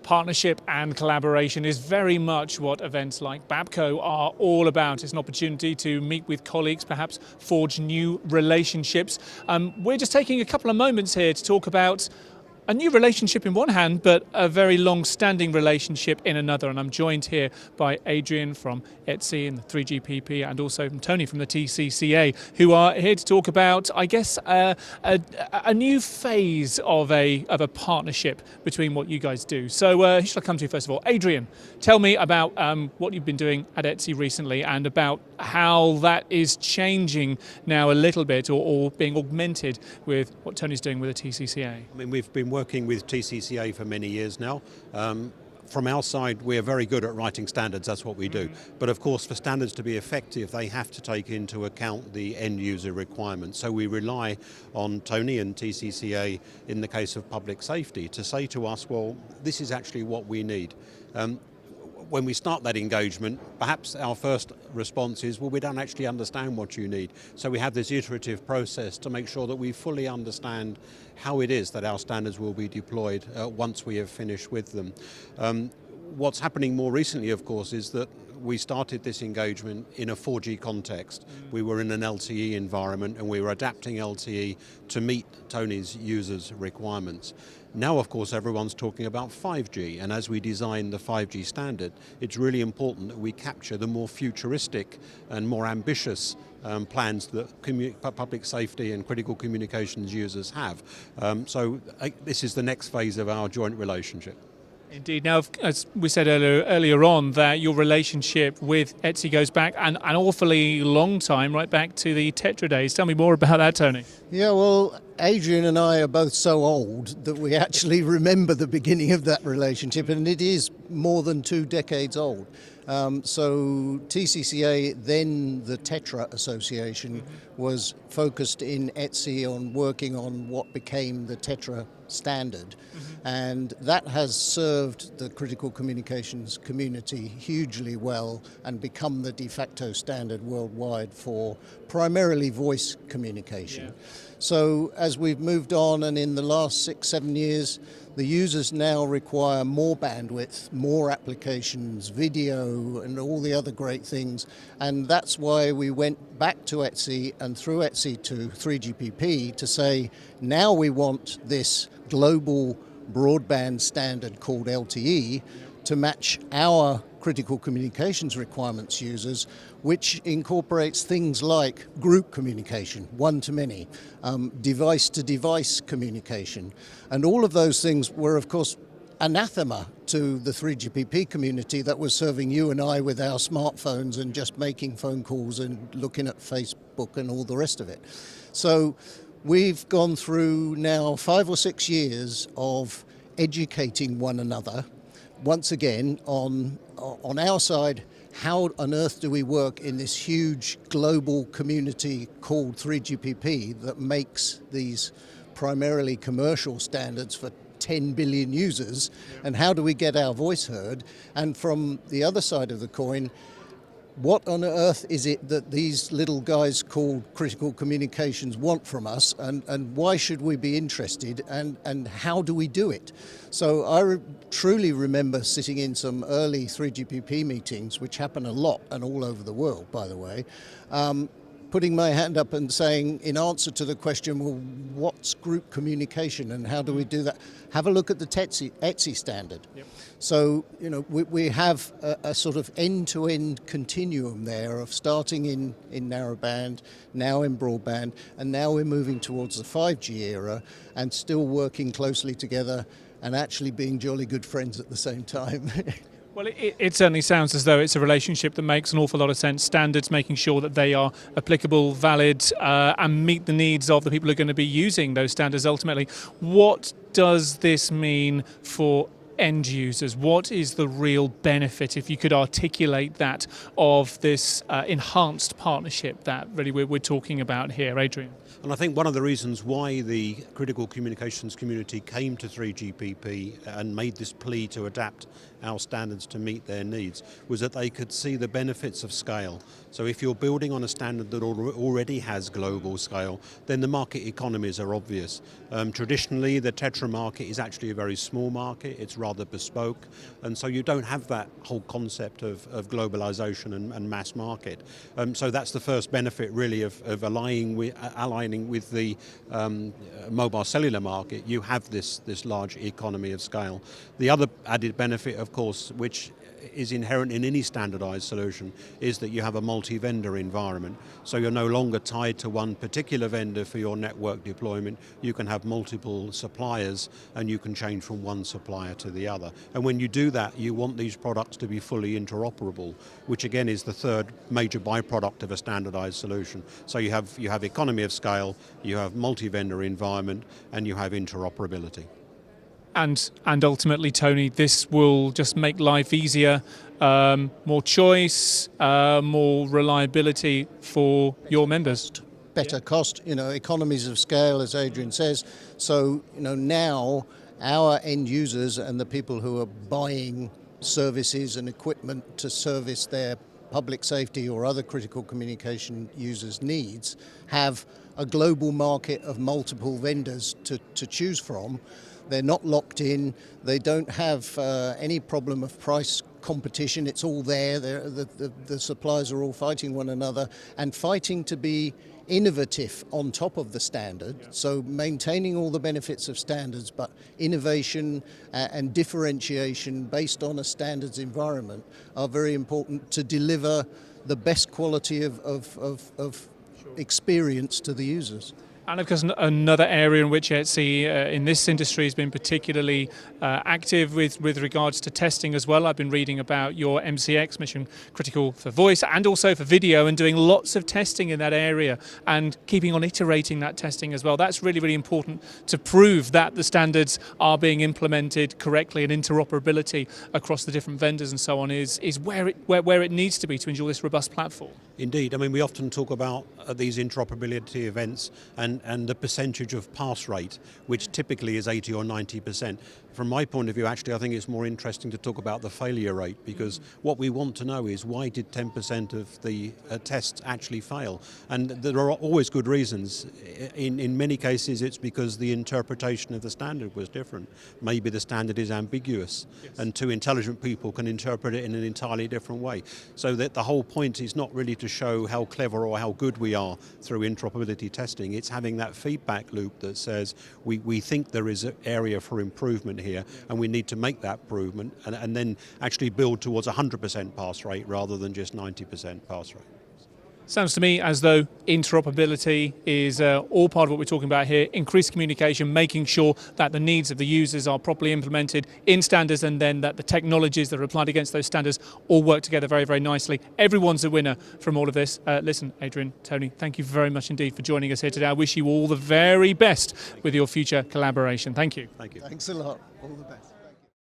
Partnership and collaboration is very much what events like BAPCO are all about. It's an opportunity to meet with colleagues, perhaps forge new relationships. We're just taking a couple of moments here to talk about a new relationship in one hand, but a very long-standing relationship in another. And I'm joined here by Adrian from ETSI and the 3GPP, and also from Tony from the TCCA, who are here to talk about, I guess, a new phase of a partnership between what you guys do. So who should I come to first of all? Adrian, tell me about what you've been doing at ETSI recently and about how that is changing now a little bit, or being augmented with what Tony's doing with the TCCA. I mean, we've been working with TCCA for many years now. From our side, we're very good at writing standards, that's what we do. But of course, for standards to be effective, they have to take into account the end user requirements. So we rely on Tony and TCCA, in the case of public safety, to say to us, well, this is actually what we need. When we start that engagement, perhaps our first response is, well, we don't actually understand what you need. So we have this iterative process to make sure that we fully understand how it is that our standards will be deployed once we have finished with them. What's happening more recently, of course, is that we started this engagement in a 4G context. We were in an LTE environment and we were adapting LTE to meet Tony's users' requirements. Now, of course, everyone's talking about 5G, and as we design the 5G standard, it's really important that we capture the more futuristic and more ambitious plans that public safety and critical communications users have. So this is the next phase of our joint relationship. Indeed. Now, as we said earlier on, that your relationship with ETSI goes back an awfully long time, right back to the Tetra days. Tell me more about that, Tony. Yeah, well, Adrian and I are both so old that we actually remember the beginning of that relationship, and it is more than 2 decades old. So TCCA, then the Tetra Association, was focused in ETSI on working on what became the Tetra standard. And that has served the critical communications community hugely well and become the de facto standard worldwide for primarily voice communication. Yeah. So as we've moved on, and in the last 6-7 years, the users now require more bandwidth, more applications, video, and all the other great things. And that's why we went back to ETSI and through ETSI to 3GPP to say, now we want this global broadband standard called LTE to match our critical communications requirements users, which incorporates things like group communication, one-to-many, device-to-device communication. And all of those things were, of course, anathema to the 3GPP community that was serving you and I with our smartphones and just making phone calls and looking at Facebook and all the rest of it. So we've gone through now 5 or 6 years of educating one another, once again, on our side, how on earth do we work in this huge global community called 3GPP that makes these primarily commercial standards for 10 billion users, and how do we get our voice heard? And from the other side of the coin, what on earth is it that these little guys called critical communications want from us, and why should we be interested, and how do we do it? So I truly remember sitting in some early 3GPP meetings, which happen a lot and all over the world, by the way, putting my hand up and saying, in answer to the question, well, what's group communication and how do we do that? Have a look at the ETSI standard. Yep. So, you know, we have a sort of end-to-end continuum there of starting in narrowband, now in broadband, and now we're moving towards the 5G era and still working closely together and actually being jolly good friends at the same time. Well, it certainly sounds as though it's a relationship that makes an awful lot of sense. Standards, making sure that they are applicable, valid, and meet the needs of the people who are going to be using those standards ultimately. What does this mean for end users? What is the real benefit, if you could articulate that, of this enhanced partnership that really we're talking about here, Adrian? And I think one of the reasons why the critical communications community came to 3GPP and made this plea to adapt our standards to meet their needs was that they could see the benefits of scale. So if you're building on a standard that already has global scale, then the market economies are obvious. Traditionally, the Tetra market is actually a very small market. It's rather bespoke, and so you don't have that whole concept of globalization and mass market. So that's the first benefit, really, of aligning with the mobile cellular market. You have this large economy of scale. The other added benefit, of course, which is inherent in any standardized solution, is that you have a multi-vendor environment. So you're no longer tied to one particular vendor for your network deployment. You can have multiple suppliers and you can change from one supplier to the other. And when you do that, you want these products to be fully interoperable, which again is the third major byproduct of a standardized solution. So you have economy of scale, you have multi-vendor environment, and you have interoperability. And ultimately, Tony, this will just make life easier, more choice, more reliability for your members. Better cost, economies of scale, as Adrian says. So, now our end users and the people who are buying services and equipment to service their public safety or other critical communication users' needs have a global market of multiple vendors to choose from. They're not locked in. They don't have any problem of price competition. It's all there. The suppliers are all fighting one another and fighting to be innovative on top of the standard. Yeah. So maintaining all the benefits of standards, but innovation and differentiation based on a standards environment are very important to deliver the best quality of experience to the users. And of course, another area in which ETSI in this industry has been particularly active with regards to testing as well. I've been reading about your MCX, Mission Critical for Voice, and also for video, and doing lots of testing in that area and keeping on iterating that testing as well. That's really, really important to prove that the standards are being implemented correctly, and interoperability across the different vendors and so on is where it needs to be to ensure this robust platform. Indeed. I mean, we often talk about these interoperability events and the percentage of pass rate, which typically is 80 or 90%. From my point of view, actually, I think it's more interesting to talk about the failure rate, because what we want to know is why did 10% of the tests actually fail? And there are always good reasons. In many cases, it's because the interpretation of the standard was different. Maybe the standard is ambiguous, yes, and two intelligent people can interpret it in an entirely different way. So that the whole point is not really to show how clever or how good we are through interoperability testing. It's having that feedback loop that says we think there is an area for improvement here, and we need to make that improvement and then actually build towards 100% pass rate rather than just 90% pass rate. Sounds to me as though interoperability is all part of what we're talking about here. Increased communication, making sure that the needs of the users are properly implemented in standards, and then that the technologies that are applied against those standards all work together very, very nicely. Everyone's a winner from all of this. Listen, Adrian, Tony, thank you very much indeed for joining us here today. I wish you all the very best with your future collaboration. Thank you. Thank you. Thanks a lot. All the best.